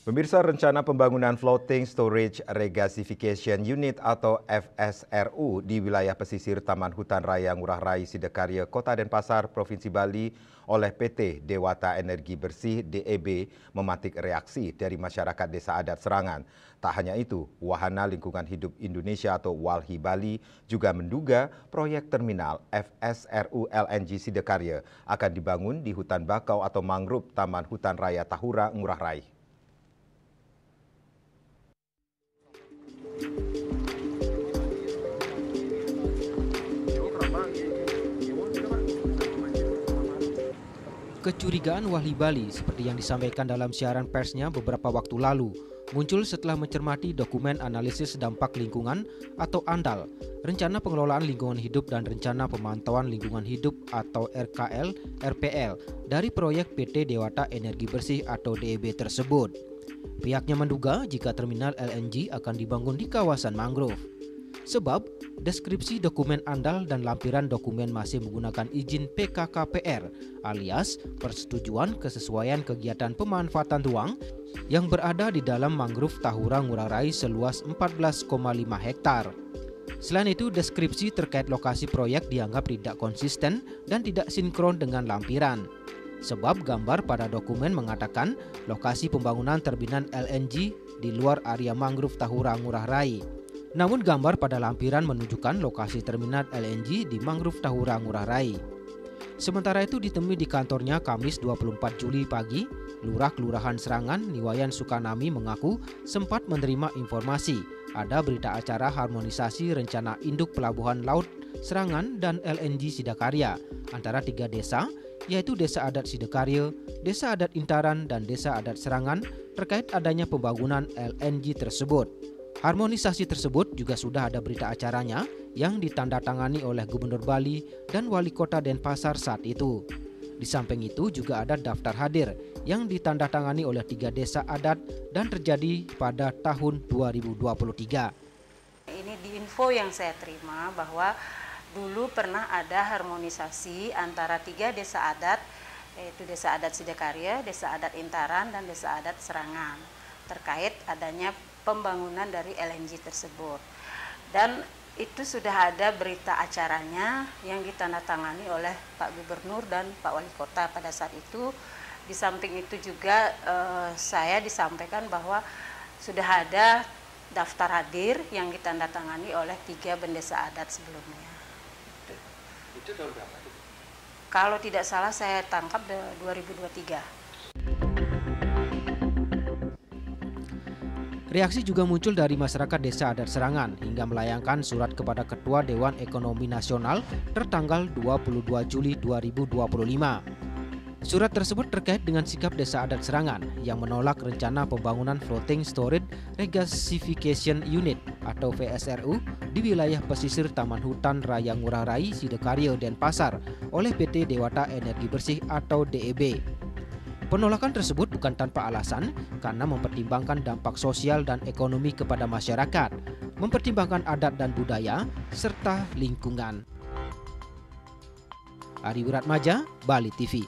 Pemirsa, rencana pembangunan Floating Storage Regasification Unit atau FSRU di wilayah pesisir Taman Hutan Raya Ngurah Rai Sidakarya, Kota Denpasar, Provinsi Bali oleh PT Dewata Energi Bersih (DEB) mematik reaksi dari masyarakat Desa Adat Serangan. Tak hanya itu, Wahana Lingkungan Hidup Indonesia atau WALHI Bali juga menduga proyek terminal FSRU LNG Sidakarya akan dibangun di hutan bakau atau mangrove Taman Hutan Raya Tahura, Ngurah Rai. Kecurigaan WALHI Bali seperti yang disampaikan dalam siaran persnya beberapa waktu lalu muncul setelah mencermati dokumen analisis dampak lingkungan atau ANDAL, Rencana Pengelolaan Lingkungan Hidup dan Rencana Pemantauan Lingkungan Hidup atau RKL-RPL dari proyek PT Dewata Energi Bersih atau DEB tersebut. Pihaknya menduga jika terminal LNG akan dibangun di kawasan mangrove. Sebab, deskripsi dokumen ANDAL dan lampiran dokumen masih menggunakan izin PKKPR alias Persetujuan Kesesuaian Kegiatan Pemanfaatan Ruang yang berada di dalam mangrove Tahura Ngurah Rai seluas 14,5 hektar. Selain itu, deskripsi terkait lokasi proyek dianggap tidak konsisten dan tidak sinkron dengan lampiran. Sebab gambar pada dokumen mengatakan lokasi pembangunan terminal LNG di luar area mangrove Tahura Ngurah Rai. Namun gambar pada lampiran menunjukkan lokasi terminal LNG di mangrove Tahura Ngurah Rai. Sementara itu ditemui di kantornya Kamis 24 Juli pagi, Lurah Kelurahan Serangan, Niwayan Sukanami mengaku sempat menerima informasi ada berita acara harmonisasi rencana induk pelabuhan laut Serangan dan LNG Sidakarya antara tiga desa, yaitu Desa Adat Sidakarya, Desa Adat Intaran, dan Desa Adat Serangan terkait adanya pembangunan LNG tersebut. Harmonisasi tersebut juga sudah ada berita acaranya yang ditandatangani oleh Gubernur Bali dan Wali Kota Denpasar saat itu. Di samping itu juga ada daftar hadir yang ditandatangani oleh tiga desa adat dan terjadi pada tahun 2023. Ini di info yang saya terima bahwa dulu pernah ada harmonisasi antara tiga desa adat, yaitu Desa Adat Sidakarya, Desa Adat Intaran, dan Desa Adat Serangan terkait adanya pembangunan dari LNG tersebut. Dan itu sudah ada berita acaranya yang ditandatangani oleh Pak Gubernur dan Pak Wali Kota pada saat itu. Di samping itu juga saya disampaikan bahwa sudah ada daftar hadir yang ditandatangani oleh tiga bendesa adat sebelumnya. Itu tahun berapa? Kalau tidak salah saya tangkap 2023. Reaksi juga muncul dari masyarakat Desa Adat Serangan hingga melayangkan surat kepada Ketua Dewan Ekonomi Nasional tertanggal 22 Juli 2025. Surat tersebut terkait dengan sikap Desa Adat Serangan yang menolak rencana pembangunan Floating Storage Regasification Unit atau FSRU di wilayah pesisir Taman Hutan Raya Ngurah Rai Sidakarya Denpasar oleh PT Dewata Energi Bersih atau DEB. Penolakan tersebut bukan tanpa alasan karena mempertimbangkan dampak sosial dan ekonomi kepada masyarakat, mempertimbangkan adat dan budaya, serta lingkungan. Ari Wiratmaja, Bali TV.